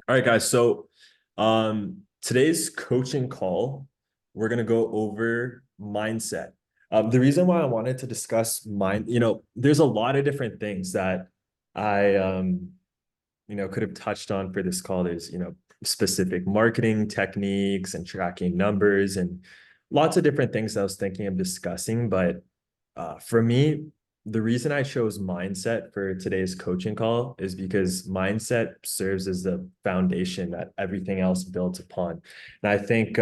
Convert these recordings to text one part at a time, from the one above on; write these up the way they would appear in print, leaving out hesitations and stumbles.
All right, guys. So, today's coaching call, we're gonna go over mindset. The reason why I wanted to discuss there's a lot of different things that I could have touched on for this call. There's, specific marketing techniques and tracking numbers and lots of different things I was thinking of discussing. But for me, the reason I chose mindset for today's coaching call is because mindset serves as the foundation that everything else builds upon. And I think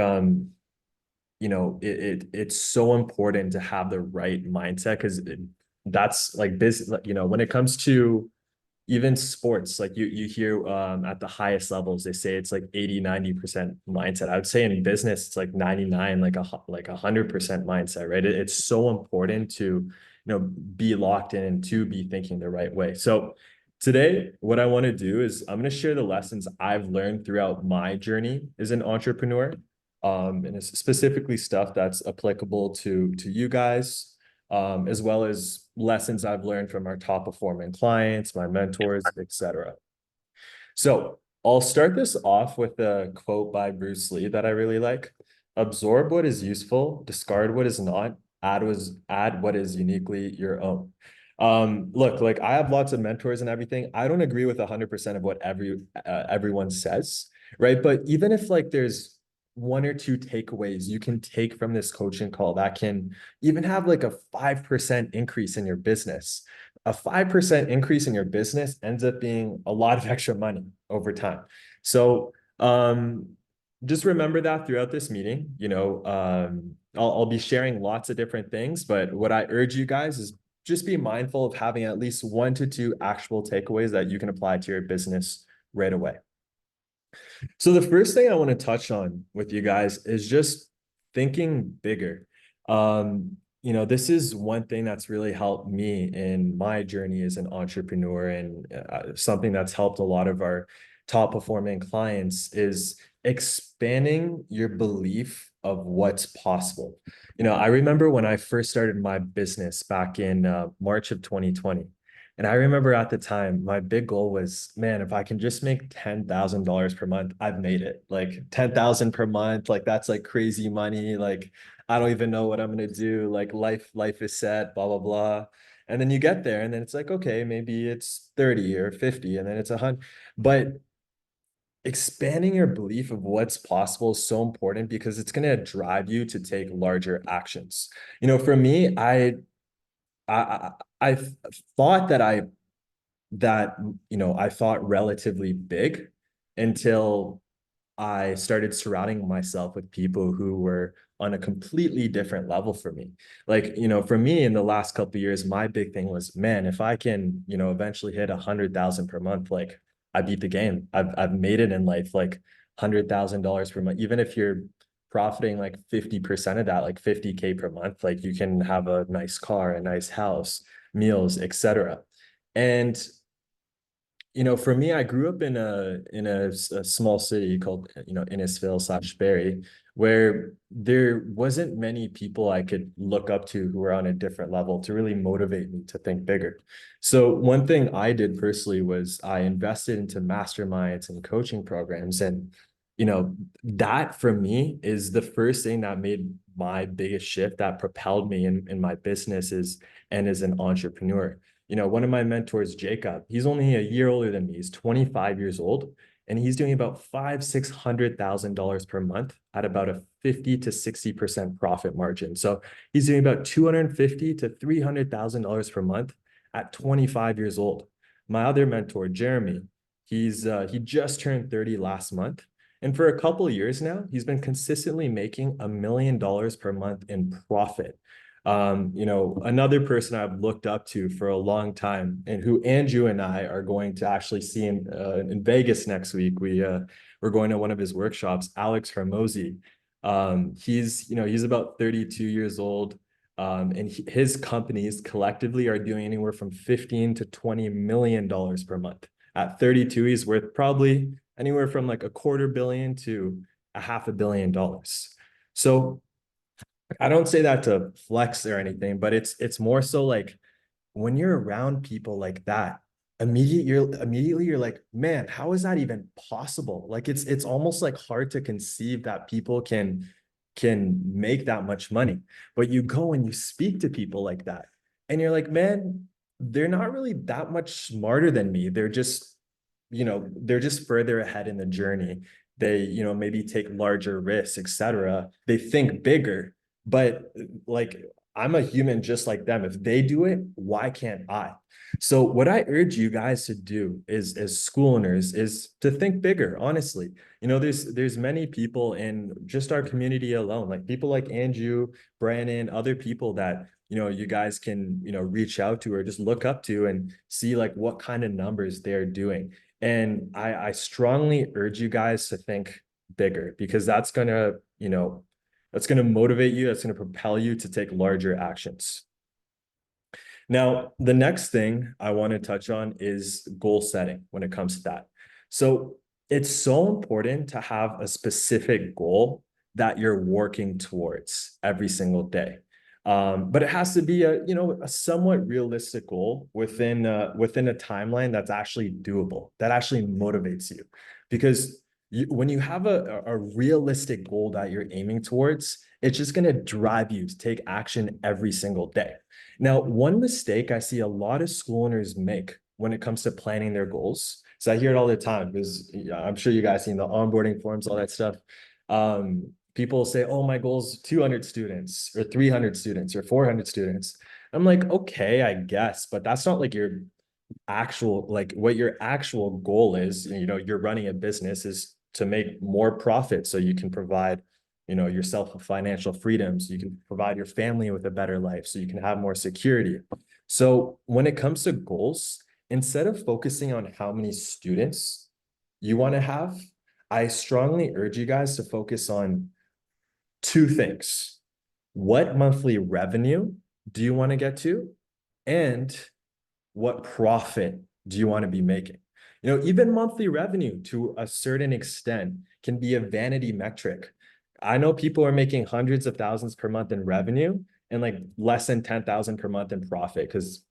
it's so important to have the right mindset because that's like business. When it comes to even sports, like you hear at the highest levels, they say it's like 80-90% mindset. I would say in business it's like 99, like 100% mindset, right? It's so important to be locked in and to be thinking the right way. So today what I want to do is I'm going to share the lessons I've learned throughout my journey as an entrepreneur, and it's specifically stuff that's applicable to you guys, as well as lessons I've learned from our top performing clients, my mentors, etc. So I'll start this off with a quote by Bruce Lee that I really like. Absorb what is useful, discard what is not, add what is uniquely your own. Look, like I have lots of mentors and everything. I don't agree with 100% of what everyone says, right? But even if like there's one or two takeaways you can take from this coaching call that can even have like a 5% increase in your business. A 5% increase in your business ends up being a lot of extra money over time. So just remember that throughout this meeting. I'll be sharing lots of different things, but what I urge you guys is just be mindful of having at least 1 to 2 actual takeaways that you can apply to your business right away. So the first thing I want to touch on with you guys is just thinking bigger. This is one thing that's really helped me in my journey as an entrepreneur, and something that's helped a lot of our top performing clients is expanding your belief of what's possible. I remember when I first started my business back in March of 2020. And I remember at the time, my big goal was, man, if I can just make $10,000 per month, I've made it. Like 10,000 per month, like that's like crazy money. Like I don't even know what I'm gonna do. Like life is set, blah, blah, blah. And then you get there and then it's like, okay, maybe it's 30 or 50, and then it's 100. But expanding your belief of what's possible is so important because it's gonna drive you to take larger actions. For me, I I thought that I thought relatively big until I started surrounding myself with people who were on a completely different level for me. Like, for me in the last couple of years, my big thing was, man, if I can, eventually hit 100,000 per month, like I beat the game. I've made it in life, like $100,000 per month. Even if you're profiting like 50% of that, like 50K per month, like you can have a nice car, a nice house, meals, etc. And for me, I grew up in a small city called Innisfil/Barrie, where there wasn't many people I could look up to who were on a different level to really motivate me to think bigger. So one thing I did personally was I invested into masterminds and coaching programs, and that for me is the first thing that made my biggest shift that propelled me in my businesses and as an entrepreneur. One of my mentors, Jacob, he's only a year older than me. He's 25 years old, and he's doing about $600,000 per month at about a 50 to 60% profit margin. So he's doing about $250 to $300,000 per month at 25 years old. My other mentor, Jeremy, he just turned 30 last month. And for a couple of years now, he's been consistently making $1 million per month in profit. Another person I've looked up to for a long time, and who Andrew and I are going to actually see in Vegas next week. We're going to one of his workshops, Alex Hermosi. He's about 32 years old. And his companies collectively are doing anywhere from 15 to $20 million per month. At 32, he's worth probably anywhere from like $250 million to $500 million. So I don't say that to flex or anything, but it's more so like when you're around people like that, immediately you're like, man, how is that even possible? Like it's almost like hard to conceive that people can make that much money. But you go and you speak to people like that, and you're like, man, they're not really that much smarter than me. They're just, they're just further ahead in the journey. They, maybe take larger risks, etc. They think bigger, but like I'm a human just like them. If they do it, why can't I? So what I urge you guys to do is, as school owners, is to think bigger, honestly. There's many people in just our community alone, like people like Andrew, Brandon, other people that you guys can reach out to or just look up to and see like what kind of numbers they're doing. And I strongly urge you guys to think bigger, because that's gonna motivate you, that's gonna propel you to take larger actions. Now, the next thing I want to touch on is goal setting when it comes to that. So it's so important to have a specific goal that you're working towards every single day. But it has to be a somewhat realistic goal within a timeline that's actually doable, that actually motivates you. Because when you have a realistic goal that you're aiming towards, it's just going to drive you to take action every single day. Now, one mistake I see a lot of school owners make when it comes to planning their goals, so I hear it all the time because I'm sure you guys seen the onboarding forms, all that stuff. People say, "Oh, my goal's 200 students, or 300 students, or 400 students." I'm like, okay, I guess, but that's not like your actual, like what your actual goal is. You're running a business is to make more profit so you can provide yourself with financial freedoms, you can provide your family with a better life so you can have more security. So when it comes to goals, instead of focusing on how many students you want to have, I strongly urge you guys to focus on two things. What monthly revenue do you want to get to, and what profit do you want to be making? Even monthly revenue to a certain extent can be a vanity metric. I know people are making hundreds of thousands per month in revenue and like less than 10,000 per month in profit, because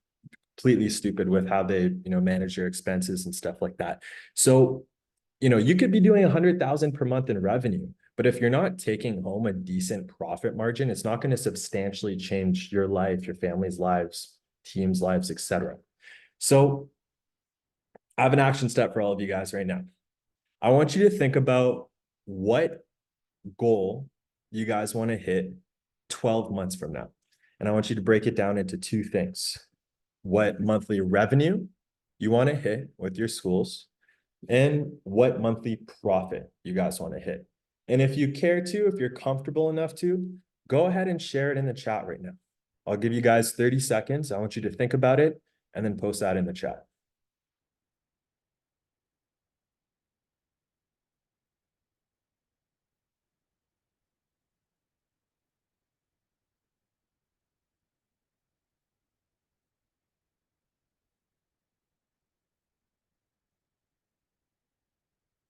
completely stupid with how they manage their expenses and stuff like that. So you could be doing 100,000 per month in revenue, but if you're not taking home a decent profit margin, it's not going to substantially change your life, your family's lives, team's lives, etc. So I have an action step for all of you guys right now. I want you to think about what goal you guys want to hit 12 months from now. And I want you to break it down into two things: what monthly revenue you want to hit with your schools, and what monthly profit you guys want to hit. And if you care to, if you're comfortable enough to, go ahead and share it in the chat right now. I'll give you guys 30 seconds. I want you to think about it and then post that in the chat.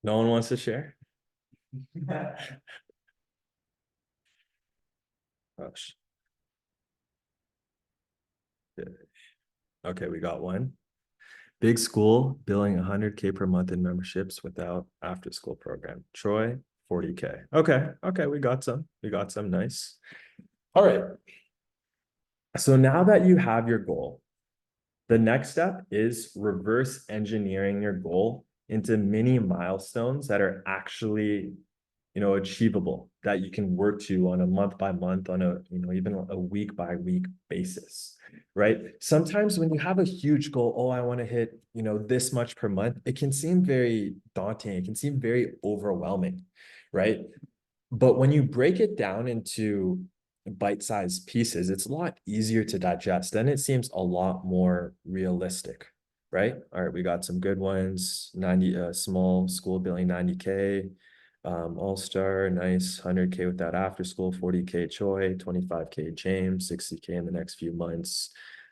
No one wants to share? Gosh. Okay, we got one. Big school billing 100K per month in memberships without after school program. Troy, 40K. Okay, we got some. Nice. All right. So now that you have your goal, the next step is reverse engineering your goal into mini milestones that are actually achievable, that you can work to on a month by month, on a even a week by week basis, right? Sometimes when you have a huge goal, oh, I want to hit this much per month, it can seem very daunting, it can seem very overwhelming, right? But when you break it down into bite-sized pieces, it's a lot easier to digest. Then it seems a lot more realistic, right? All right, we got some good ones. 90 small school billing 90K, All-Star, nice, 100K with that after school, 40K Choi, 25K James, 60K in the next few months,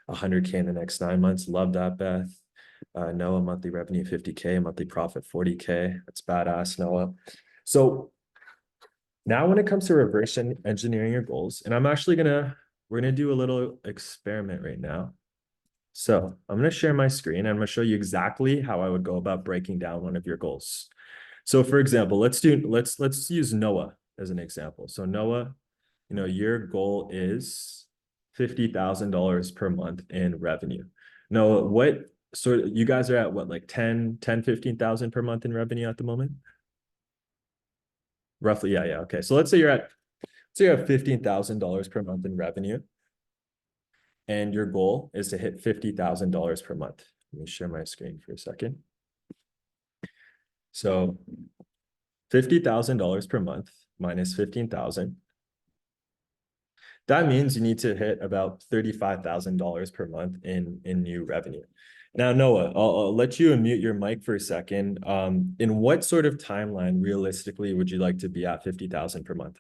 100K in the next 9 months. Love that, Beth. Noah, monthly revenue 50K, monthly profit 40K. That's badass, Noah. So now when it comes to reverse engineering your goals, and we're gonna do a little experiment right now. So I'm going to share my screen. I'm going to show you exactly how I would go about breaking down one of your goals. So for example, let's use Noah as an example. So Noah, your goal is $50,000 per month in revenue. Noah, what sort of, you guys are at what, like 15,000 per month in revenue at the moment? Roughly, yeah, yeah. Okay. So let's say you're at $15,000 per month in revenue, and your goal is to hit $50,000 per month. Let me share my screen for a second. So $50,000 per month minus 15,000. That means you need to hit about $35,000 per month in new revenue. Now, Noah, I'll let you unmute your mic for a second. In what sort of timeline realistically would you like to be at 50,000 per month?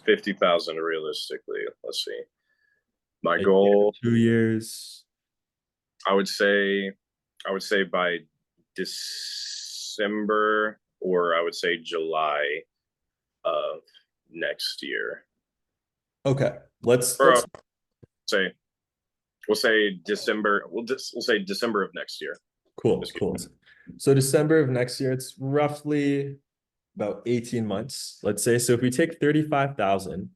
50,000 realistically. Let's see. My goal, 2 years. I would say by December, or I would say July of next year. Okay. Let's say we'll say December. We'll say December of next year. Cool. So December of next year, it's roughly about 18 months, let's say. So if we take 35,000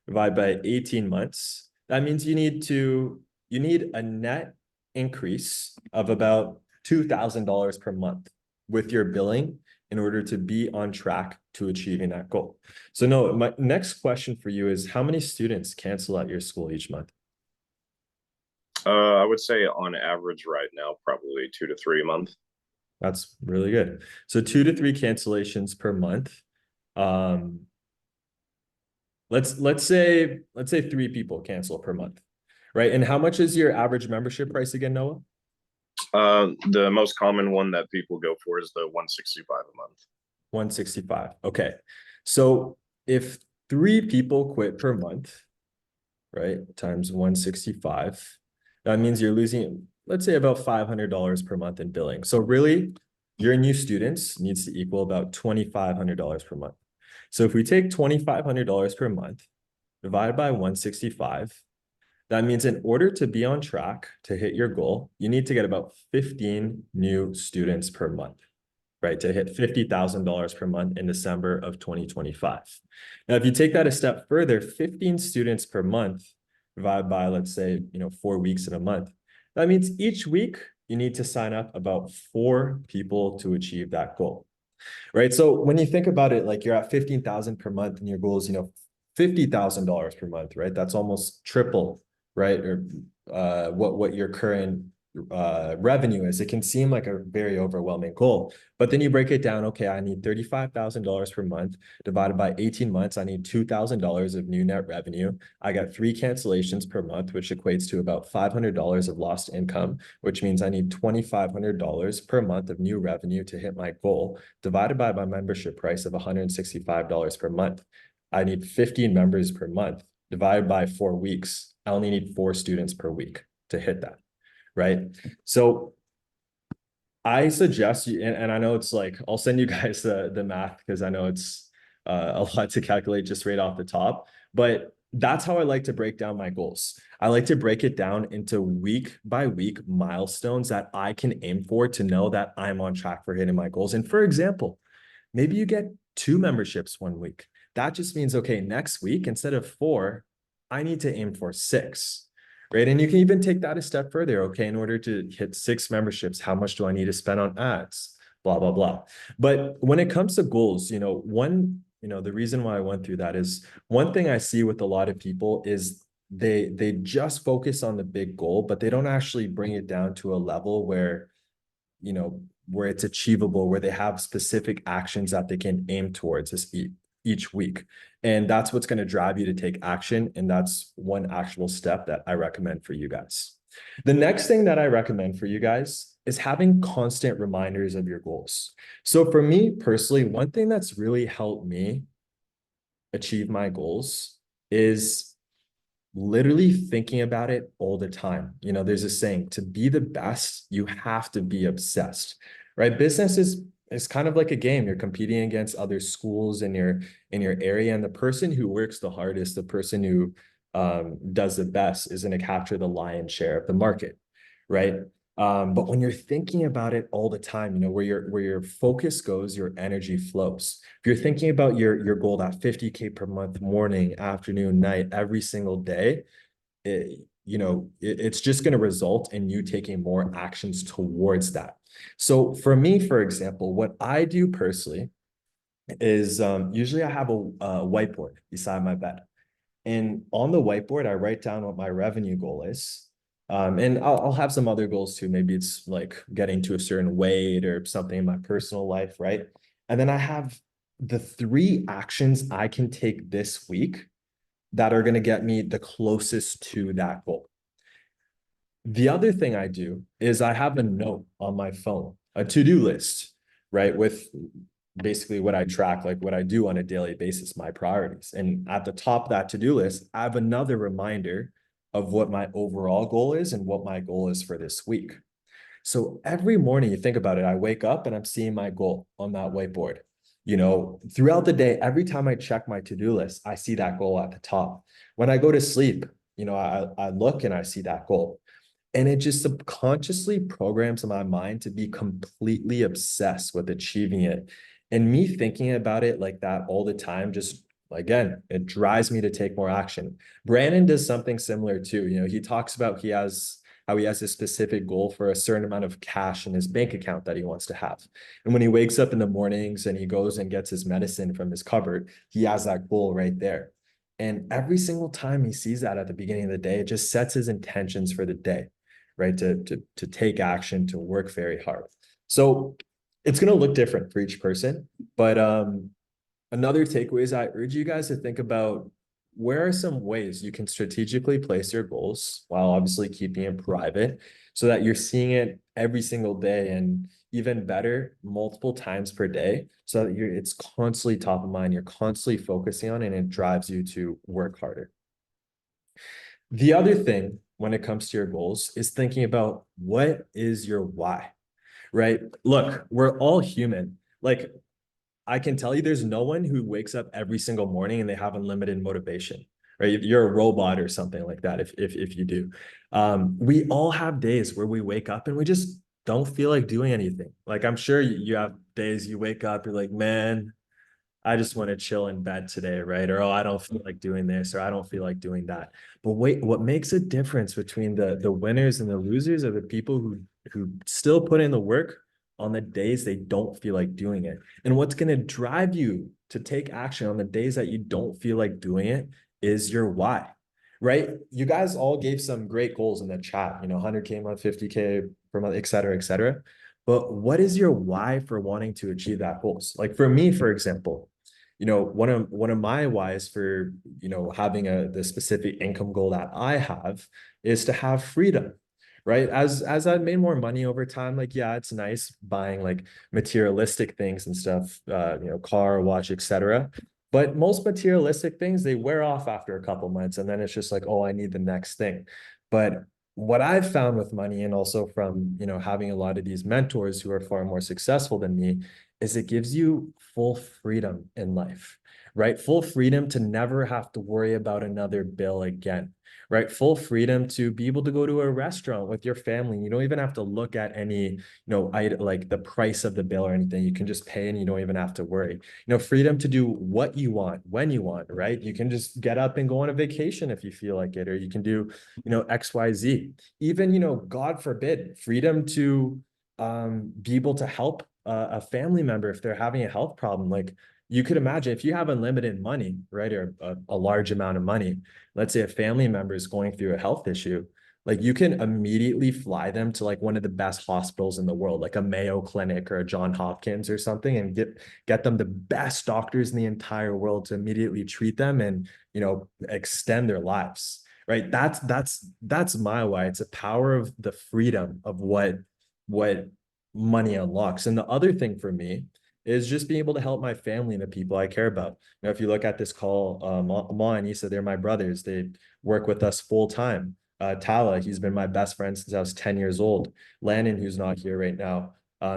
divided by 18 months, that means you need a net increase of about $2,000 per month with your billing in order to be on track to achieving that goal. So no, my next question for you is, how many students cancel at your school each month? I would say on average right now, probably 2 to 3 a month. That's really good. So 2 to 3 cancellations per month. Let's say 3 people cancel per month, right? And how much is your average membership price again, Noah? The most common one that people go for is the 165 a month. 165. Okay. So if 3 people quit per month, right, times 165, that means you're losing, let's say, about $500 per month in billing. So really, your new students needs to equal about $2,500 per month. So if we take $2,500 per month divided by 165, that means in order to be on track to hit your goal, you need to get about 15 new students per month, right? To hit $50,000 per month in December of 2025. Now, if you take that a step further, 15 students per month divided by, let's say, 4 weeks in a month, that means each week you need to sign up about 4 people to achieve that goal, right? So when you think about it, like you're at 15,000 per month and your goal is, $50,000 per month, right? That's almost triple, right? Or what your current revenue is. It can seem like a very overwhelming goal, but then you break it down. Okay, I need $35,000 per month divided by 18 months. I need $2,000 of new net revenue. I got 3 cancellations per month, which equates to about $500 of lost income, which means I need $2,500 per month of new revenue to hit my goal, divided by my membership price of $165 per month. I need 15 members per month, divided by 4 weeks. I only need 4 students per week to hit that, right? So I suggest you, and I know it's like, I'll send you guys the math because I know it's a lot to calculate just right off the top, but that's how I like to break down my goals. I like to break it down into week by week milestones that I can aim for to know that I'm on track for hitting my goals. And for example, maybe you get 2 memberships one week. That just means, okay, next week, instead of 4, I need to aim for 6, right? And you can even take that a step further. Okay, in order to hit 6 memberships, how much do I need to spend on ads? Blah, blah, blah. But when it comes to goals, the reason why I went through that is one thing I see with a lot of people is they just focus on the big goal, but they don't actually bring it down to a level where, where it's achievable, where they have specific actions that they can aim towards each week. And that's what's going to drive you to take action. And that's one actual step that I recommend for you guys. The next thing that I recommend for you guys is having constant reminders of your goals. So for me personally, one thing that's really helped me achieve my goals is literally thinking about it all the time. There's a saying, to be the best, you have to be obsessed, right? Business is kind of like a game. You're competing against other schools in your area, and the person who works the hardest, the person who does the best is going to capture the lion's share of the market, right? But when you're thinking about it all the time, you know, where your focus goes, your energy flows. If you're thinking about your goal at 50K per month, morning, afternoon, night, every single day, it's just going to result in you taking more actions towards that. So for me, for example, what I do personally is usually I have a whiteboard beside my bed. And on the whiteboard, I write down what my revenue goal is. And I'll have some other goals too. Maybe it's like getting to a certain weight or something in my personal life, right? And then I have the 3 actions I can take this week that are going to get me the closest to that goal. The other thing I do is I have a note on my phone, a to-do list, right? With basically what I track, like what I do on a daily basis, my priorities. And at the top of that to-do list, I have another reminder of what my overall goal is and what my goal is for this week. So every morning you think about it, I wake up and I'm seeing my goal on that whiteboard. You know, throughout the day, every time I check my to-do list, I see that goal at the top. When I go to sleep, you know, I look and I see that goal. And it just subconsciously programs my mind to be completely obsessed with achieving it. And me thinking about it like that all the time, just again, it drives me to take more action. Brandon does something similar too. You know, he talks about how he has a specific goal for a certain amount of cash in his bank account that he wants to have. And when he wakes up in the mornings and he goes and gets his medicine from his cupboard, he has that goal right there. And every single time he sees that at the beginning of the day, it just sets his intentions for the day, right? To take action, to work very hard. So it's going to look different for each person. But another takeaway is I urge you guys to think about where are some ways you can strategically place your goals while obviously keeping it private so that you're seeing it every single day, and even better, multiple times per day, so that it's constantly top of mind, you're constantly focusing on it, and it drives you to work harder. The other thing when it comes to your goals is thinking about what is your why, right? Look, we're all human. Like, I can tell you there's no one who wakes up every single morning and they have unlimited motivation, right? You're a robot or something like that if you do. We all have days where we wake up and we just don't feel like doing anything. Like, I'm sure you have days you wake up, you're like, man, I just want to chill in bed today, right? Or, oh, I don't feel like doing this, or I don't feel like doing that. But wait, what makes a difference between the winners and the losers are the people who still put in the work on the days they don't feel like doing it. And what's going to drive you to take action on the days that you don't feel like doing it is your why, right? You guys all gave some great goals in the chat, you know, 100K a month, 50K per month, et cetera, et cetera. But what is your why for wanting to achieve that goals? Like for me, for example, you know, one of my whys for, you know, having the specific income goal that I have is to have freedom, right? As I've made more money over time, like, yeah, it's nice buying like materialistic things and stuff, you know, car, watch, etc. But most materialistic things, they wear off after a couple months, and then it's just like, oh, I need the next thing. But what I've found with money, and also from, you know, having a lot of these mentors who are far more successful than me, is it gives you full freedom in life, right? Full freedom to never have to worry about another bill again, right? Full freedom to be able to go to a restaurant with your family. You don't even have to look at any, you know, like the price of the bill or anything. You can just pay and you don't even have to worry. You know, freedom to do what you want, when you want, right? You can just get up and go on a vacation if you feel like it, or you can do, you know, XYZ. Even, you know, God forbid, freedom to be able to help a family member if they're having a health problem. Like, you could imagine if you have unlimited money, right, or a large amount of money, let's say a family member is going through a health issue, like you can immediately fly them to like one of the best hospitals in the world, like a Mayo Clinic or a John Hopkins or something, and get them the best doctors in the entire world to immediately treat them and, you know, extend their lives, right? That's my why. It's a power of the freedom of what money unlocks. And the other thing for me is just being able to help my family and the people I care about. You know, if you look at this call, Ma and Issa, they're my brothers. They work with us full time. Tala, he's been my best friend since I was 10 years old. Landon, who's not here right now,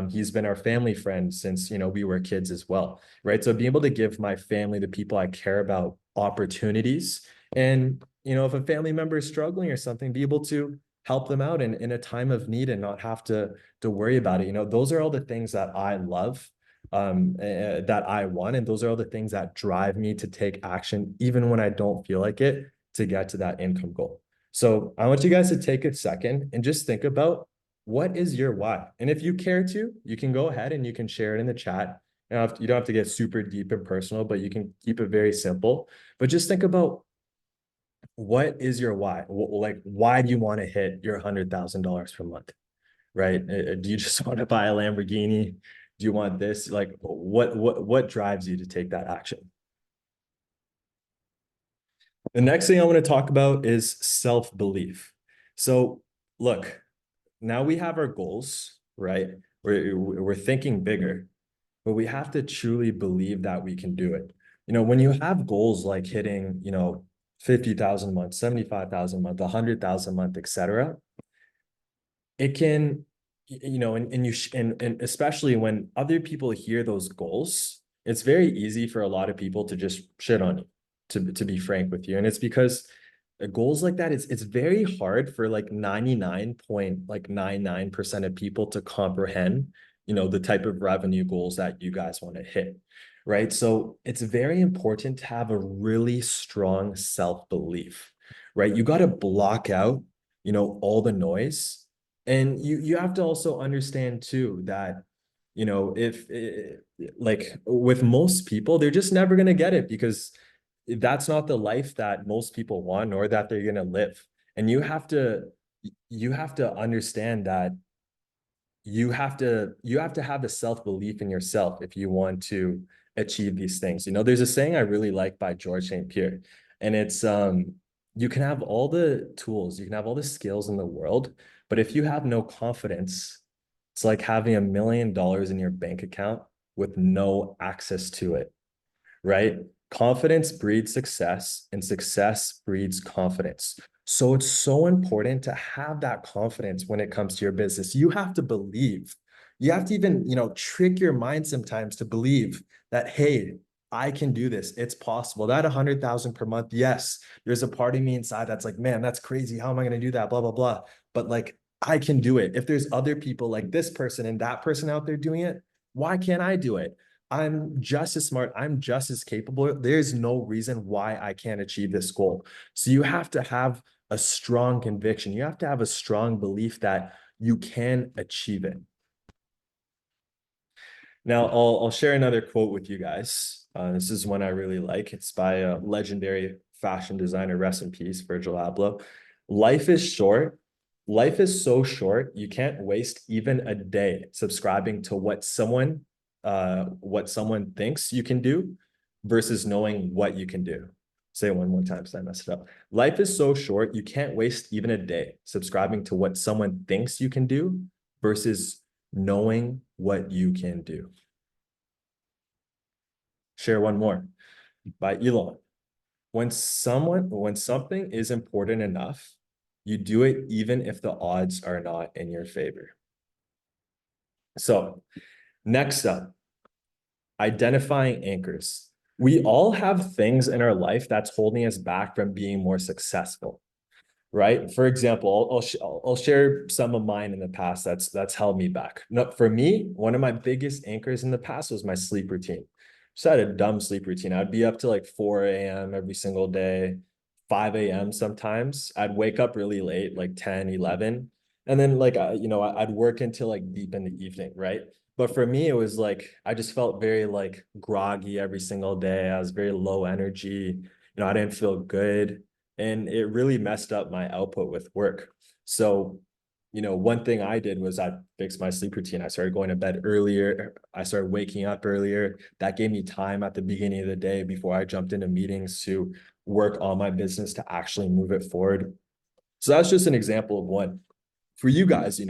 he's been our family friend since, you know, we were kids as well, right? So being able to give my family, the people I care about, opportunities, and if a family member is struggling or something, be able to help them out in a time of need and not have to worry about it. Those are all the things that I love, that I want. And those are all the things that drive me to take action, even when I don't feel like it, to get to that income goal. So I want you guys to take a second and just think about, what is your why? And if you care to, you can go ahead and you can share it in the chat. You don't have to get super deep and personal, but you can keep it very simple. But just think about, what is your why? Like, why do you want to hit your $100,000 per month, right? Do you just want to buy a Lamborghini? Do you want this? Like, what drives you to take that action? The next thing I want to talk about is self-belief. So look, now we have our goals, right? We're thinking bigger, but we have to truly believe that we can do it. When you have goals like hitting, 50,000 a month, 75,000 a month, 100,000 a month, etc., it can, and especially when other people hear those goals, it's very easy for a lot of people to just shit on you, to be frank with you. And it's because goals like that, it's very hard for like 99.99% of people to comprehend, the type of revenue goals that you guys want to hit, right? So it's very important to have a really strong self-belief, right? You got to block out, all the noise. And you have to also understand too that, if like with most people, they're just never going to get it, because that's not the life that most people want or that they're going to live. And you have to understand that you have to have the self-belief in yourself if you want to achieve these things. There's a saying I really like by George St. Pierre, and it's you can have all the tools, you can have all the skills in the world, but if you have no confidence, it's like having $1 million in your bank account with no access to it, right? Confidence breeds success, and success breeds confidence. So it's so important to have that confidence when it comes to your business. You have to believe. You have to even, trick your mind sometimes to believe that, hey, I can do this. It's possible. That 100,000 per month, yes, there's a part of me inside that's like, man, that's crazy. How am I going to do that? Blah, blah, blah. But like, I can do it. If there's other people like this person and that person out there doing it, why can't I do it? I'm just as smart. I'm just as capable. There's no reason why I can't achieve this goal. So you have to have a strong conviction. You have to have a strong belief that you can achieve it. Now, I'll share another quote with you guys. This is one I really like. It's by a legendary fashion designer, rest in peace, Virgil Abloh. Life is short. Life is so short, you can't waste even a day subscribing to what someone thinks you can do versus knowing what you can do. Say it one more time so I messed it up. Life is so short, you can't waste even a day subscribing to what someone thinks you can do versus knowing what you can do. Share one more by Elon. When something is important enough, you do it even if the odds are not in your favor. So next up, identifying anchors. We all have things in our life that's holding us back from being more successful, right? For example, I'll share some of mine in the past that's held me back. No, for me, one of my biggest anchors in the past was my sleep routine. Just had a dumb sleep routine. I'd be up to like 4 a.m. every single day, 5 a.m. sometimes. I'd wake up really late, like 10, 11. And then like, I'd work until like deep in the evening, right? But for me, it was like, I just felt very like groggy every single day. I was very low energy. I didn't feel good. And it really messed up my output with work. So, one thing I did was I fixed my sleep routine. I started going to bed earlier. I started waking up earlier. That gave me time at the beginning of the day before I jumped into meetings to work on my business to actually move it forward. So that's just an example of one. For you guys,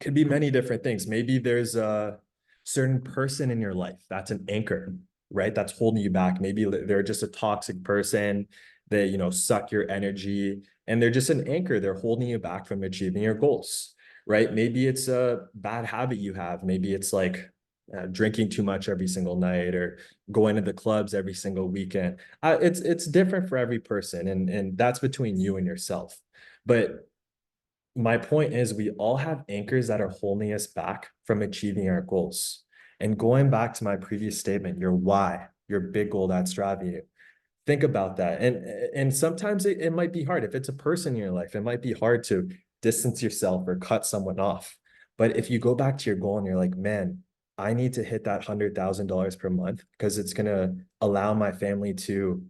could be many different things. Maybe there's a certain person in your life that's an anchor, right? That's holding you back. Maybe they're just a toxic person. They, suck your energy, and they're just an anchor. They're holding you back from achieving your goals, right? Maybe it's a bad habit you have. Maybe it's like drinking too much every single night or going to the clubs every single weekend. It's different for every person, and that's between you and yourself. But my point is, we all have anchors that are holding us back from achieving our goals. And going back to my previous statement, your why, your big goal that's driving you. Think about that. And sometimes it might be hard. If it's a person in your life, it might be hard to distance yourself or cut someone off. But if you go back to your goal and you're like, man, I need to hit that $100,000 per month because it's gonna allow my family to,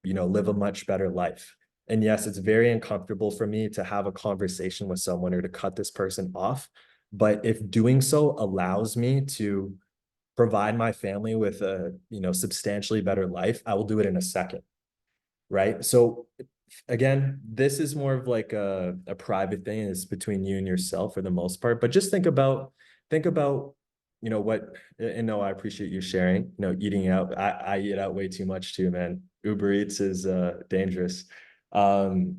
live a much better life. And yes, it's very uncomfortable for me to have a conversation with someone or to cut this person off. But if doing so allows me to provide my family with a, substantially better life, I will do it in a second. Right. So again, this is more of like a private thing. It's between you and yourself for the most part. But just think about, what, and no, I appreciate you sharing, eating out. I eat out way too much too, man. Uber Eats is dangerous. Um,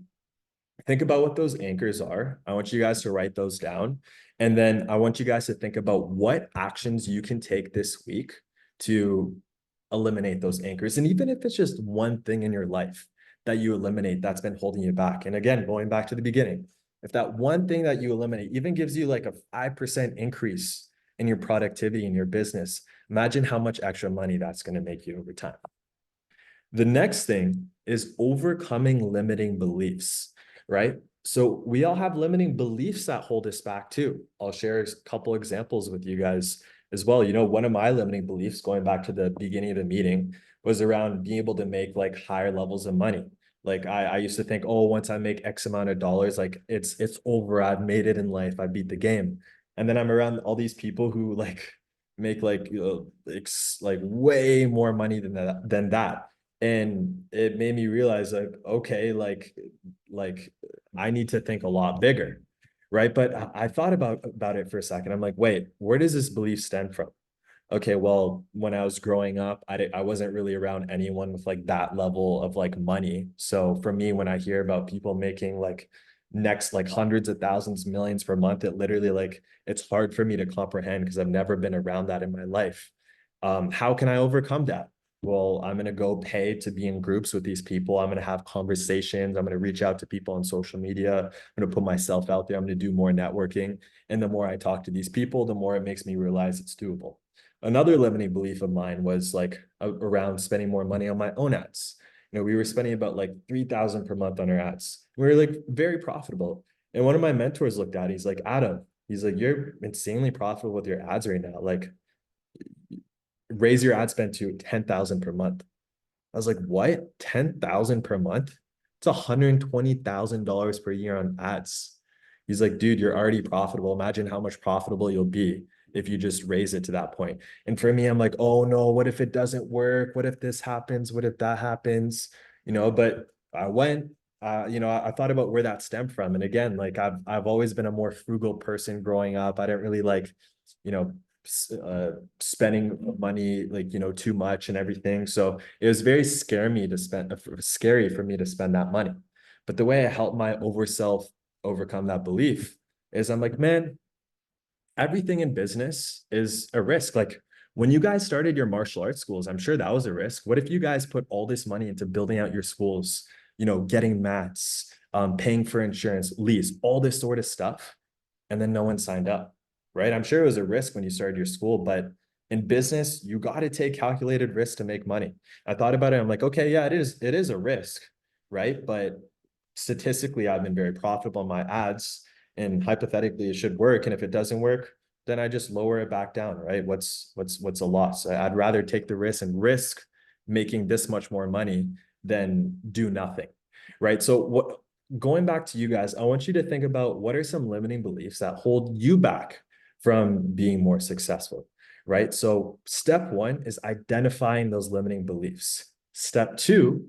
think about what those anchors are. I want you guys to write those down. And then I want you guys to think about what actions you can take this week to eliminate those anchors. And even if it's just one thing in your life that you eliminate that's been holding you back. And again, going back to the beginning, if that one thing that you eliminate even gives you like a 5% increase in your productivity in your business, imagine how much extra money that's going to make you over time. The next thing is overcoming limiting beliefs, right? So we all have limiting beliefs that hold us back too. I'll share a couple examples with you guys as well. One of my limiting beliefs, going back to the beginning of the meeting, was around being able to make like higher levels of money. Like I used to think, oh, once I make X amount of dollars, like it's over. I've made it in life. I beat the game. And then I'm around all these people who like make like like way more money than that. And it made me realize like, okay, like I need to think a lot bigger, right? But I thought about it for a second. I'm like, wait, where does this belief stem from? Okay, well, when I was growing up, I wasn't really around anyone with like that level of like money. So for me, when I hear about people making like next like hundreds of thousands, millions per month, it literally like it's hard for me to comprehend because I've never been around that in my life. How can I overcome that? Well, I'm going to go pay to be in groups with these people. I'm going to have conversations. I'm going to reach out to people on social media. I'm going to put myself out there. I'm going to do more networking. And the more I talk to these people, the more it makes me realize it's doable. Another limiting belief of mine was like around spending more money on my own ads. We were spending about like 3,000 per month on our ads. We were like very profitable. And one of my mentors looked at it, he's like, Adam, he's like, you're insanely profitable with your ads right now. Like, raise your ad spend to 10,000 per month. I was like, what? 10,000 per month? It's $120,000 per year on ads. He's like, dude, you're already profitable. Imagine how much profitable you'll be if you just raise it to that point. And for me, I'm like, oh no, what if it doesn't work? What if this happens? What if that happens? But I went, I thought about where that stemmed from. And again, like I've always been a more frugal person growing up. I didn't really like, you know, spending money like too much and everything. So it was very scary for me to spend that money. But the way I helped my self overcome that belief is I'm like, man, everything in business is a risk. Like when you guys started your martial arts schools, I'm sure that was a risk. What if you guys put all this money into building out your schools, getting mats, paying for insurance, lease, all this sort of stuff, and then no one signed up, right? I'm sure it was a risk when you started your school, but in business, you got to take calculated risks to make money. I thought about it. I'm like, okay, yeah, it is a risk, right? But statistically, I've been very profitable on my ads, and hypothetically it should work. And if it doesn't work, then I just lower it back down, right? What's a loss? I'd rather take the risk and risk making this much more money than do nothing, right? So going back to you guys, I want you to think about what are some limiting beliefs that hold you back from being more successful, right? So step one is identifying those limiting beliefs. Step two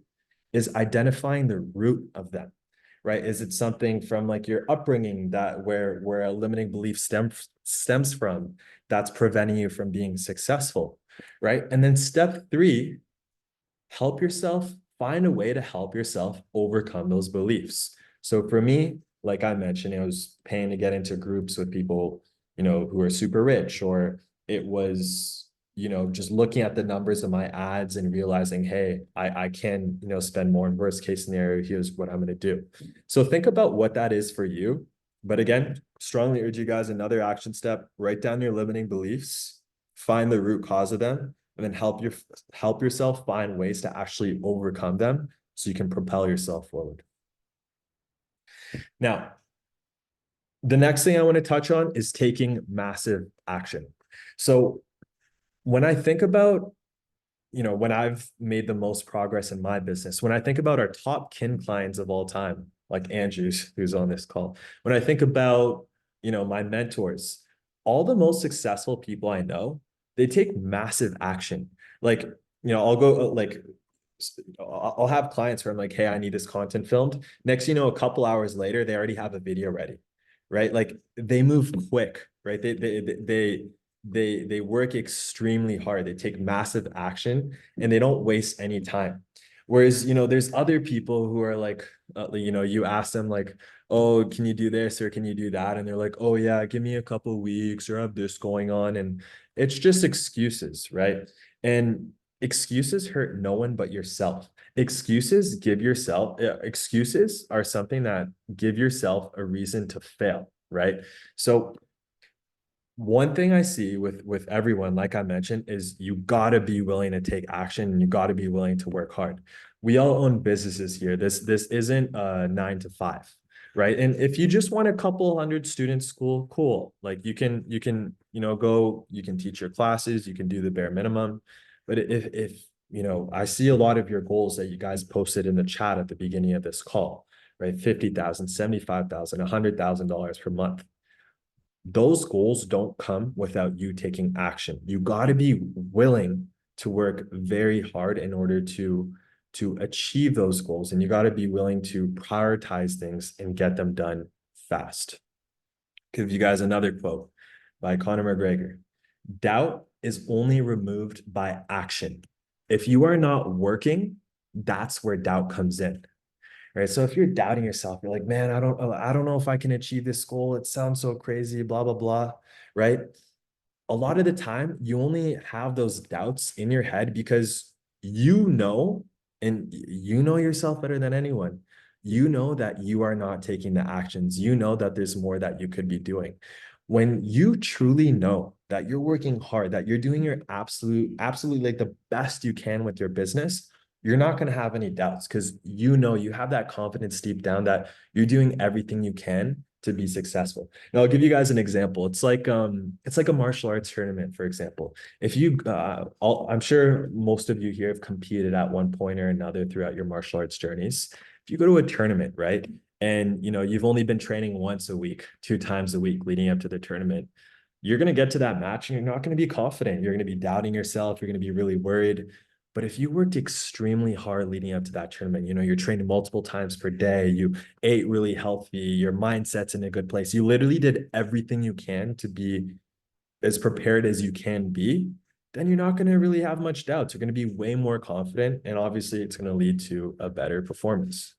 is identifying the root of them, right? Is it something from like your upbringing that where a limiting belief stems from that's preventing you from being successful, right? And then step three, help yourself, find a way to help yourself overcome those beliefs. So for me, like I mentioned, I was paying to get into groups with people, who are super rich, or it was, you know, just looking at the numbers of my ads and realizing, hey, I can, you know, spend more. In worst case scenario, here's what I'm going to do. So think about what that is for you. But again, strongly urge you guys, another action step, write down your limiting beliefs, find the root cause of them, and then help yourself find ways to actually overcome them so you can propel yourself forward. Now, the next thing I want to touch on is taking massive action. So when I think about, you know, when I've made the most progress in my business, when I think about our top kin clients of all time, like Andrews, who's on this call, when I think about, you know, my mentors, all the most successful people I know, they take massive action. Like, you know, I'll go like, I'll have clients where I'm like, hey, I need this content filmed. Next, you know, a couple hours later, they already have a video ready, right? Like they move quick, right? They work extremely hard. They take massive action and they don't waste any time. Whereas, you know, there's other people who are like, you know, you ask them like, oh, can you do this or can you do that? And they're like, oh yeah, give me a couple weeks or I have this going on. And it's just excuses, right? And excuses hurt no one but yourself. Excuses are something that give yourself a reason to fail, right? So one thing I see with everyone, like I mentioned, is you gotta be willing to take action and you gotta be willing to work hard. We all own businesses here. This isn't a 9 to 5, right? And if you just want a couple hundred students school, cool. Like you know go, you can teach your classes, you can do the bare minimum. But if you know, I see a lot of your goals that you guys posted in the chat at the beginning of this call, right? 50,000, 75,000, $100,000 per month. Those goals don't come without you taking action. You got to be willing to work very hard in order to achieve those goals, and you got to be willing to prioritize things and get them done fast. Give you guys another quote by Conor McGregor. Doubt is only removed by action. If you are not working, that's where doubt comes in, right? So if you're doubting yourself, you're like, man, I don't know if I can achieve this goal. It sounds so crazy, blah, blah, blah, right? A lot of the time, you only have those doubts in your head because you know, and you know yourself better than anyone. You know that you are not taking the actions. You know that there's more that you could be doing. When you truly know that you're working hard, that you're doing your absolutely like the best you can with your business, you're not going to have any doubts because you know you have that confidence deep down that you're doing everything you can to be successful. Now I'll give you guys an example. It's like a martial arts tournament, for example. If you I'm sure most of you here have competed at one point or another throughout your martial arts journeys. If you go to a tournament, right? And you know, you've only been training once a week, 2 times a week leading up to the tournament. You're going to get to that match and you're not going to be confident. You're going to be doubting yourself. You're going to be really worried. But if you worked extremely hard leading up to that tournament, you know, you're training multiple times per day, you ate really healthy, your mindset's in a good place, you literally did everything you can to be as prepared as you can be, then you're not going to really have much doubt. You're going to be way more confident. And obviously, it's going to lead to a better performance.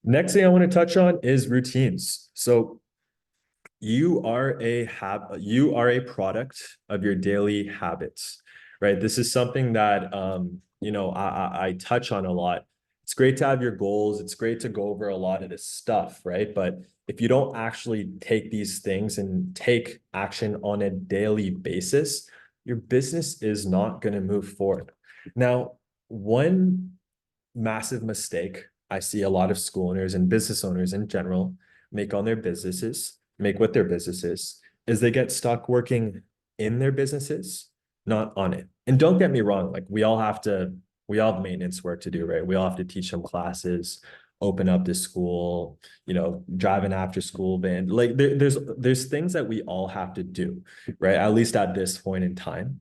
Next thing I want to touch on is routines. So you are a product of your daily habits, right? This is something that you know, I touch on a lot. It's great to have your goals. It's great to go over a lot of this stuff, right? But if you don't actually take these things and take action on a daily basis, your business is not going to move forward. Now, one massive mistake I see a lot of school owners and business owners in general make with their businesses is they get stuck working in their businesses, not on it. And don't get me wrong, like we all have maintenance work to do, right? We all have to teach some classes, open up this school, you know, drive an after school van. Like there's things that we all have to do, right? At least at this point in time,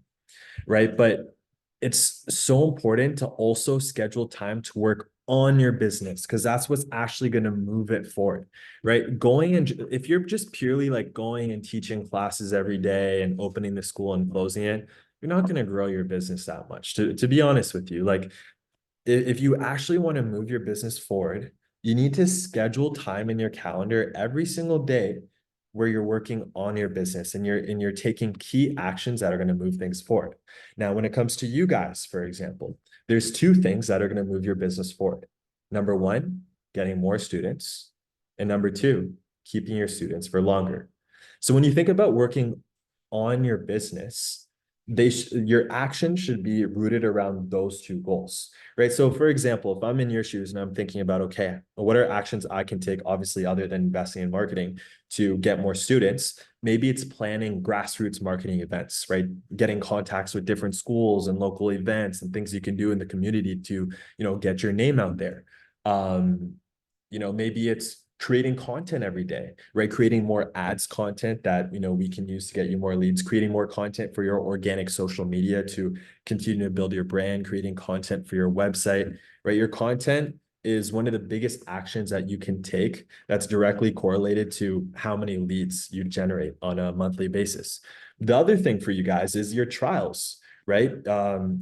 right? But it's so important to also schedule time to work on your business because that's what's actually going to move it forward, right? If you're just purely like going and teaching classes every day and opening the school and closing it, you're not going to grow your business that much. To be honest with you, like if you actually want to move your business forward, you need to schedule time in your calendar every single day where you're working on your business and you're taking key actions that are going to move things forward. Now, when it comes to you guys, for example, there's two things that are going to move your business forward. Number one, getting more students, and number two, keeping your students for longer. So when you think about working on your business, your action should be rooted around those two goals, right? So for example, if I'm in your shoes and I'm thinking about, okay, what are actions I can take, obviously, other than investing in marketing to get more students? Maybe it's planning grassroots marketing events, right? Getting contacts with different schools and local events and things you can do in the community to, get your name out there. Maybe it's creating content every day, right? Creating more ads content that, we can use to get you more leads, creating more content for your organic social media to continue to build your brand, creating content for your website, right? Your content is one of the biggest actions that you can take that's directly correlated to how many leads you generate on a monthly basis. The other thing for you guys is your trials, right?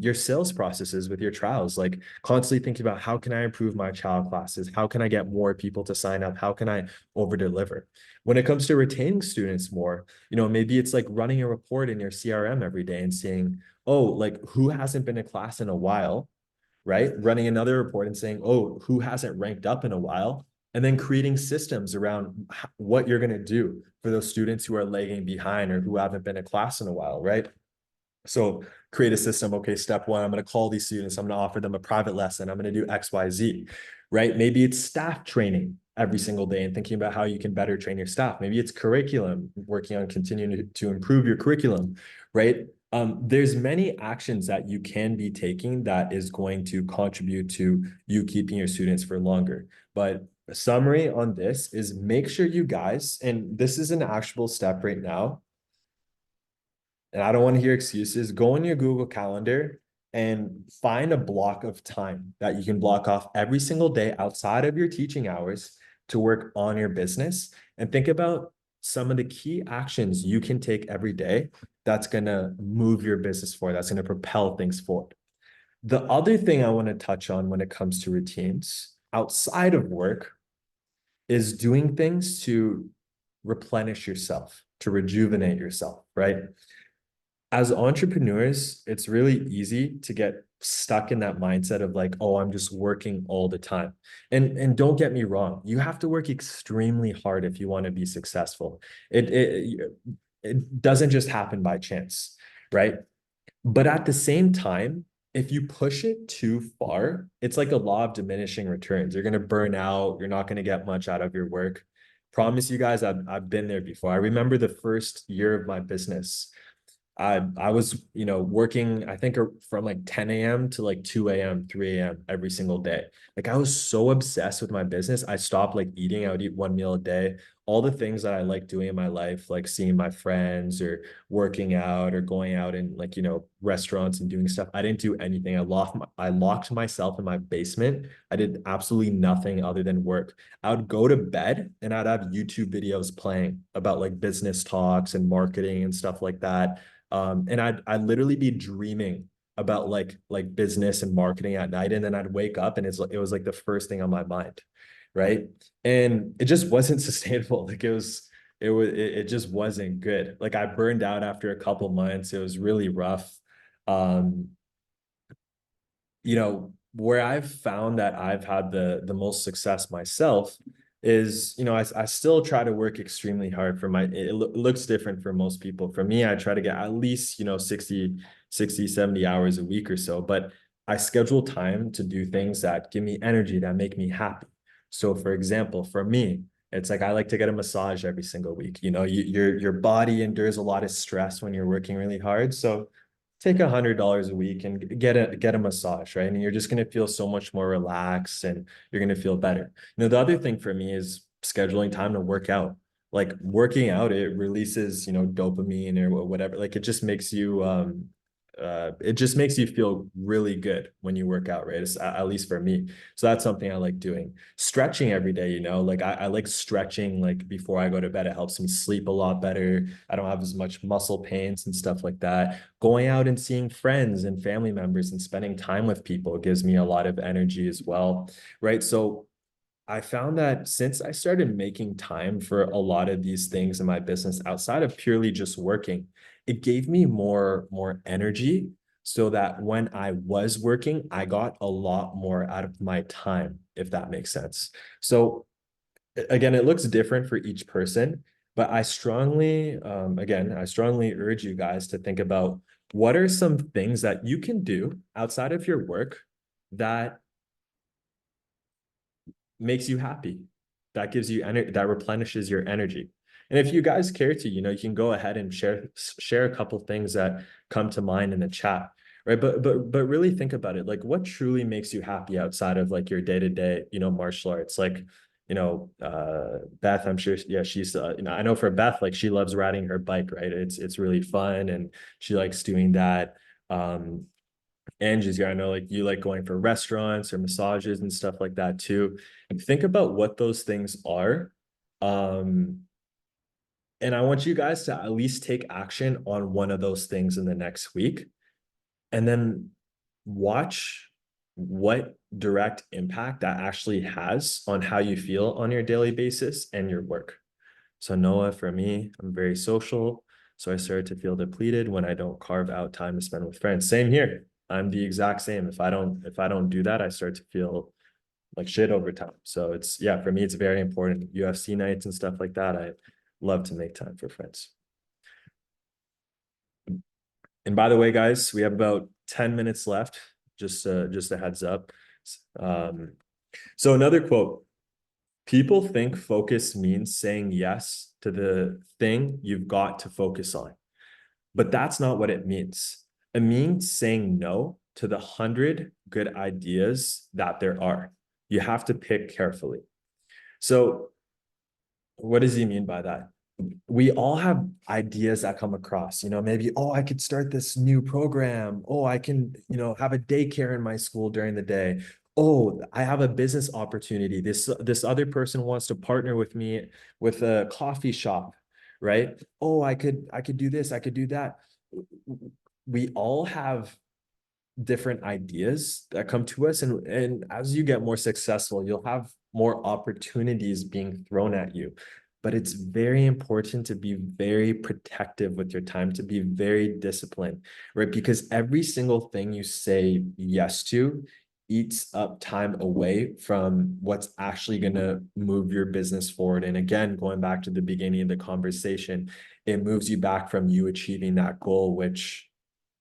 Your sales processes with your trials, like constantly thinking about how can I improve my child classes? How can I get more people to sign up? How can I over deliver? When it comes to retaining students more, maybe it's like running a report in your CRM every day and seeing, oh, like who hasn't been in class in a while, right? Running another report and saying, oh, who hasn't ranked up in a while? And then creating systems around what you're going to do for those students who are lagging behind or who haven't been in class in a while, right? So create a system. Okay, step one, I'm going to call these students. I'm going to offer them a private lesson. I'm going to do X, Y, Z, right? Maybe it's staff training every single day and thinking about how you can better train your staff. Maybe it's curriculum, working on continuing to improve your curriculum, right? There's many actions that you can be taking that is going to contribute to you keeping your students for longer. But a summary on this is make sure you guys, and this is an actual step right now, and I don't want to hear excuses, go in your Google Calendar and find a block of time that you can block off every single day outside of your teaching hours to work on your business, and think about some of the key actions you can take every day that's going to move your business forward, that's going to propel things forward. The other thing I want to touch on when it comes to routines outside of work is doing things to replenish yourself, to rejuvenate yourself, right? As entrepreneurs, it's really easy to get stuck in that mindset of like, oh, I'm just working all the time. And don't get me wrong, you have to work extremely hard if you want to be successful. It doesn't just happen by chance, right? But at the same time, if you push it too far, it's like a law of diminishing returns. You're going to burn out. You're not going to get much out of your work. Promise you guys, I've been there before. I remember the first year of my business. I was, working, I think from like 10 a.m. to like 2 a.m., 3 a.m. every single day. Like I was so obsessed with my business. I stopped like eating. I would eat one meal a day. All the things that I like doing in my life, like seeing my friends or working out or going out in like, restaurants and doing stuff. I didn't do anything. I locked myself in my basement. I did absolutely nothing other than work. I would go to bed and I'd have YouTube videos playing about like business talks and marketing and stuff like that. And I'd literally be dreaming about like business and marketing at night, and then I'd wake up and it was like the first thing on my mind, right? And it just wasn't sustainable. Like it just wasn't good. Like I burned out after a couple months. It was really rough. Um, where I've found that I've had the most success myself is, I still try to work extremely hard for it looks different for most people. For me, I try to get at least, 60, 70 hours a week or so, but I schedule time to do things that give me energy, that make me happy. So for example, for me, it's like I like to get a massage every single week. Your body endures a lot of stress when you're working really hard. So take $100 a week and get a massage, right? And you're just going to feel so much more relaxed and you're going to feel better. The other thing for me is scheduling time to work out. Like working out, it releases, dopamine or whatever. Like it just makes you feel really good when you work out, right? At least for me. So that's something I like doing. Stretching every day, like I like stretching like before I go to bed. It helps me sleep a lot better. I don't have as much muscle pains and stuff like that. Going out and seeing friends and family members and spending time with people gives me a lot of energy as well, right? So I found that since I started making time for a lot of these things in my business outside of purely just working, it gave me more energy so that when I was working, I got a lot more out of my time, if that makes sense. So again, it looks different for each person, but I strongly urge you guys to think about what are some things that you can do outside of your work that makes you happy, that gives you energy, that replenishes your energy. And if you guys care to, you can go ahead and share a couple things that come to mind in the chat, right? But really think about it. Like, what truly makes you happy outside of like your day-to-day, martial arts? Like, Beth, I'm sure, yeah, she's, I know for Beth, like she loves riding her bike, right? It's really fun, and she likes doing that. Angie's here. I know like you like going for restaurants or massages and stuff like that too. And think about what those things are. Um, and I want you guys to at least take action on one of those things in the next week. And then watch what direct impact that actually has on how you feel on your daily basis and your work. So Noah, for me, I'm very social. So I started to feel depleted when I don't carve out time to spend with friends. Same here. I'm the exact same. If I don't do that, I start to feel like shit over time. So yeah, for me, it's very important. UFC nights and stuff like that. I love to make time for friends. And by the way, guys, we have about 10 minutes left. Just a heads up. So another quote: people think focus means saying yes to the thing you've got to focus on, but that's not what it means. It means saying no to the 100 good ideas that there are. You have to pick carefully. So what does he mean by that? We all have ideas that come across, maybe, oh, I could start this new program. Oh, I can, have a daycare in my school during the day. Oh, I have a business opportunity. This other person wants to partner with me with a coffee shop, right? Oh, I could do this, I could do that. We all have different ideas that come to us, and as you get more successful, you'll have more opportunities being thrown at you. But it's very important to be very protective with your time, to be very disciplined, right? Because every single thing you say yes to eats up time away from what's actually going to move your business forward. And again, going back to the beginning of the conversation, it moves you back from you achieving that goal, which,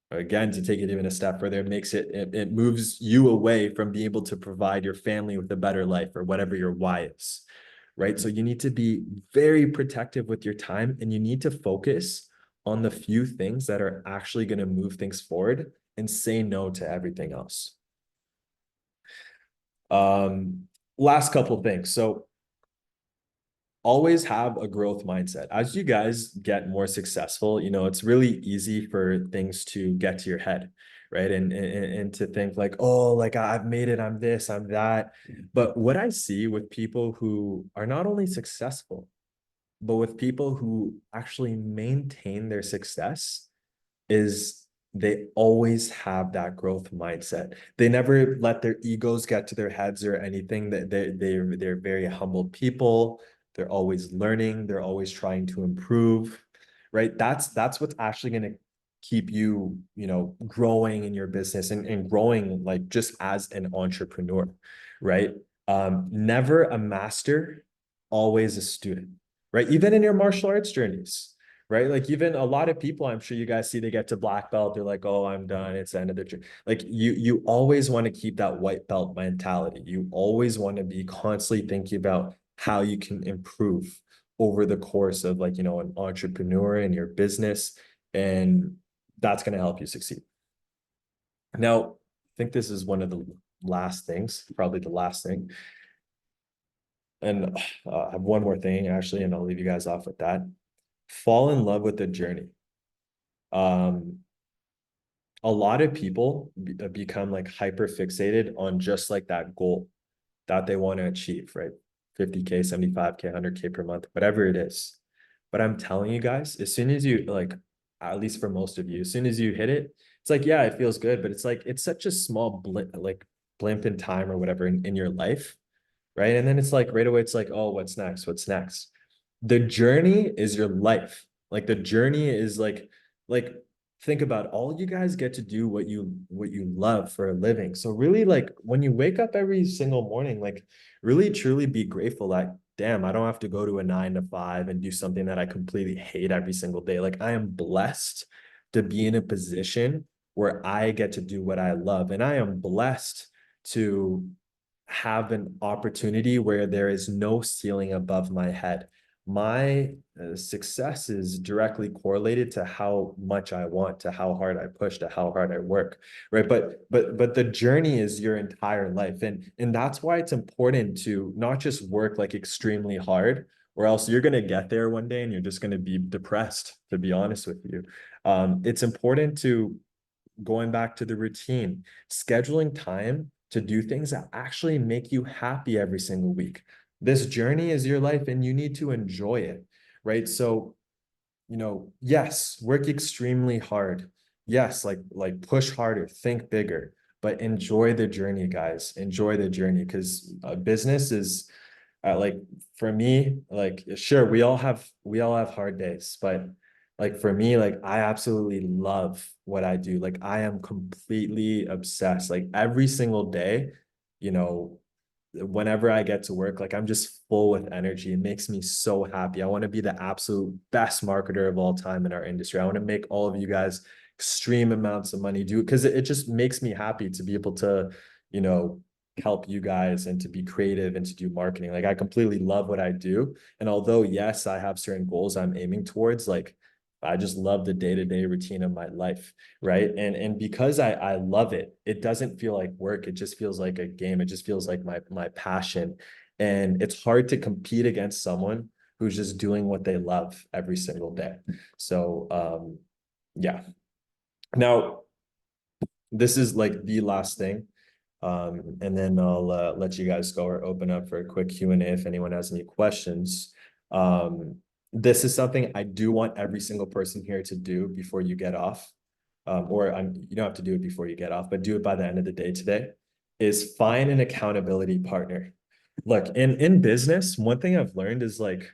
again, to take it even a step further, it moves you away from being able to provide your family with a better life or whatever your why is, right? So you need to be very protective with your time, and you need to focus on the few things that are actually going to move things forward and say no to everything else. Last couple of things. So always have a growth mindset. As you guys get more successful, it's really easy for things to get to your head, right? And to think like, oh, like I've made it, I'm this, I'm that. But what I see with people who are not only successful, but with people who actually maintain their success, is they always have that growth mindset. They never let their egos get to their heads or anything. That they're very humble people. They're always learning. They're always trying to improve, right? That's what's actually going to keep you, growing in your business, and growing like just as an entrepreneur, right? Never a master, always a student, right? Even in your martial arts journeys, right? Like even a lot of people, I'm sure you guys see, they get to black belt, they're like, oh, I'm done, it's the end of the journey. Like you always want to keep that white belt mentality. You always want to be constantly thinking about how you can improve over the course of, like, an entrepreneur in your business, and that's going to help you succeed. Now, I think this is one of the last things, probably the last thing. And I have one more thing actually, and I'll leave you guys off with that. Fall in love with the journey. Um, a lot of people become like hyper fixated on just like that goal that they want to achieve, right? 50K, 75K, 100K per month, whatever it is. But I'm telling you guys, as soon as you like, at least for most of you, as soon as you hit it, it's like, yeah, it feels good, but it's like, it's such a small blimp in time or whatever in your life right? And then it's like right away, it's like, oh, what's next? What's next? The journey is your life. Like the journey is like think about all you guys get to do what you love for a living. So really like when you wake up every single morning, like really truly be grateful that damn, I don't have to go to a 9 to 5 and do something that I completely hate every single day. Like I am blessed to be in a position where I get to do what I love. And I am blessed to have an opportunity where there is no ceiling above my head. My success is directly correlated to how much I want, to how hard I push, to how hard I work, right? But the journey is your entire life, and that's why it's important to not just work like extremely hard, or else you're gonna get there one day and you're just gonna be depressed. To be honest with you, it's important to going back to the routine, scheduling time to do things that actually make you happy every single week. This journey is your life and you need to enjoy it, right? So, yes, work extremely hard. Yes, like push harder, think bigger, but enjoy the journey, guys. Enjoy the journey because business is like for me, like sure, we all have hard days, but like for me, like I absolutely love what I do. Like I am completely obsessed. Like every single day, you know, whenever I get to work, like I'm just full with energy. It makes me so happy. I want to be the absolute best marketer of all time in our industry. I want to make all of you guys extreme amounts of money do it because it just makes me happy to be able to, you know, help you guys and to be creative and to do marketing. Like I completely love what I do. And although, yes, I have certain goals I'm aiming towards, like I just love the day-to-day routine of my life, right? And because I love it, it doesn't feel like work. It just feels like a game. It just feels like my passion. And it's hard to compete against someone who's just doing what they love every single day. So yeah. Now, this is like the last thing. And then I'll let you guys go or open up for a quick Q&A if anyone has any questions. This is something I do want every single person here to do before you get off. You don't have to do it before you get off, but do it by the end of the day today, is find an accountability partner. Look, in business, one thing I've learned is like,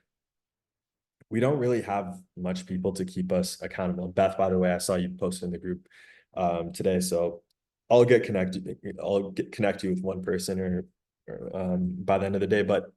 we don't really have much people to keep us accountable. Beth, by the way, I saw you post in the group today. So I'll connect you with one person or by the end of the day. But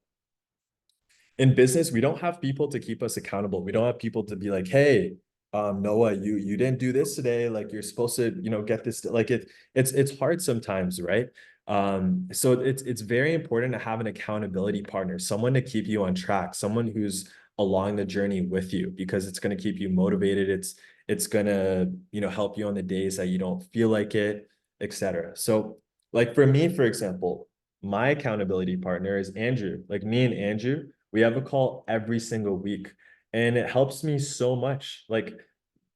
in business, we don't have people to keep us accountable. We don't have people to be like, hey, Noah, you didn't do this today. Like you're supposed to, get this. Like it's hard sometimes, right? So it's very important to have an accountability partner, someone to keep you on track, someone who's along the journey with you, because it's going to keep you motivated. It's going to, help you on the days that you don't feel like it, etc. So like for me, for example, my accountability partner is Andrew. Like me and Andrew, we have a call every single week, and it helps me so much. Like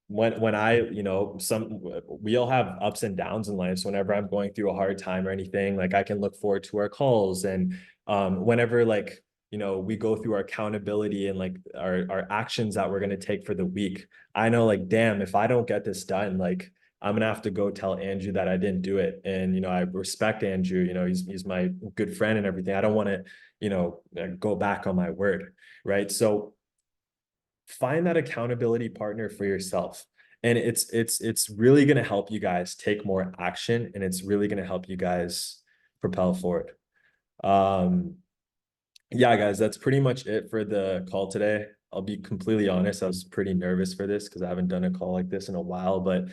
when I, we all have ups and downs in life. So whenever I'm going through a hard time or anything, like I can look forward to our calls. And whenever like, we go through our accountability and like our actions that we're going to take for the week, I know like, damn, if I don't get this done, like I'm gonna have to go tell Andrew that I didn't do it. And I respect Andrew, he's my good friend and everything. I don't want to, go back on my word. Right. So find that accountability partner for yourself. And it's really going to help you guys take more action, and it's really going to help you guys propel forward. Yeah, guys, that's pretty much it for the call today. I'll be completely honest, I was pretty nervous for this because I haven't done a call like this in a while, but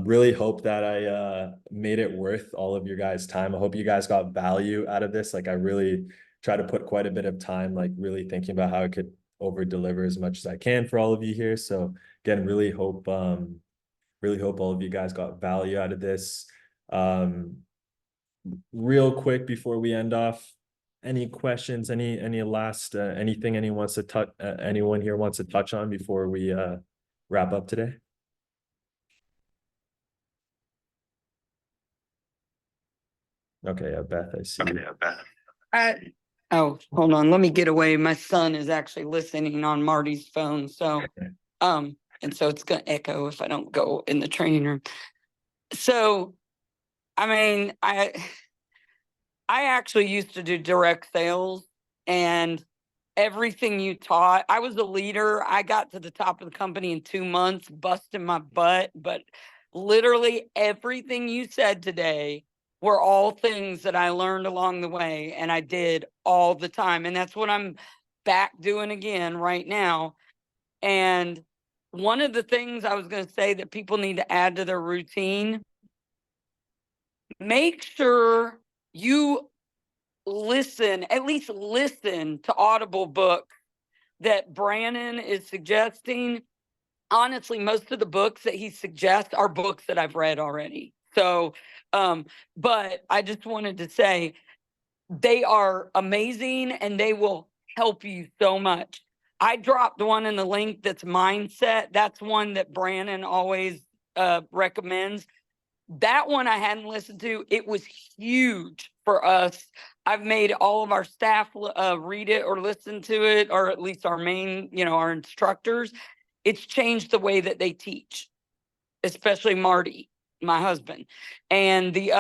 really hope that I made it worth all of your guys' time. I hope you guys got value out of this. Like I really try to put quite a bit of time, like really thinking about how I could over deliver as much as I can for all of you here. So again, really hope all of you guys got value out of this. Real quick before we end off, any questions, any last anything anyone here wants to touch on before we wrap up today? Okay, Beth, I see. Okay, oh, hold on. Let me get away. My son is actually listening on Marty's phone. So, and so it's going to echo if I don't go in the training room. So, I mean, I actually used to do direct sales, and everything you taught, I was a leader. I got to the top of the company in 2 months, busting my butt, but literally everything you said today were all things that I learned along the way and I did all the time. And that's what I'm back doing again right now. And one of the things I was going to say that people need to add to their routine, make sure you listen, at least listen to Audible books that Brannon is suggesting. Honestly, most of the books that he suggests are books that I've read already. So, but I just wanted to say they are amazing and they will help you so much. I dropped one in the link that's mindset. That's one that Brannon always recommends. That one I hadn't listened to. It was huge for us. I've made all of our staff read it or listen to it, or at least our main, our instructors. It's changed the way that they teach, especially Marty, my husband. And the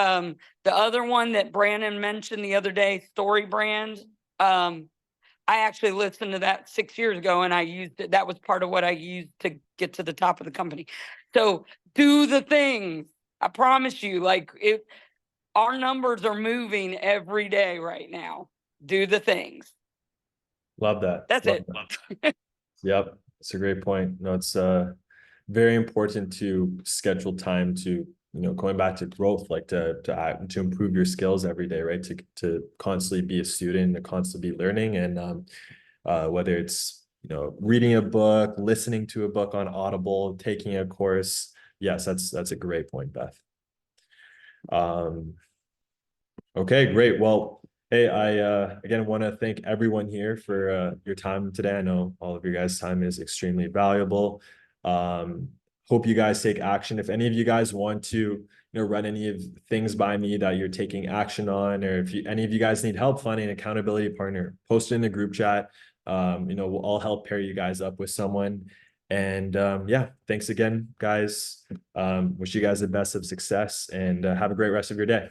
other one that Brandon mentioned the other day, Story Brand, I actually listened to that 6 years ago and I used it. That was part of what I used to get to the top of the company. So do the things. I promise you, like our numbers are moving every day right now. Do the things. Love that. That's Love it. that. Yep. It's a great point. No, it's very important to schedule time to, going back to growth, like to improve your skills every day, right? To constantly be a student, to constantly be learning. And whether it's, reading a book, listening to a book on Audible, taking a course. Yes, that's a great point, Beth. Okay, great. Well, hey, I again want to thank everyone here for your time today. I know all of your guys' time is extremely valuable. Hope you guys take action. If any of you guys want to, run any of things by me that you're taking action on, or if any of you guys need help finding an accountability partner, post it in the group chat. We'll all help pair you guys up with someone. And yeah, thanks again, guys. Wish you guys the best of success and have a great rest of your day.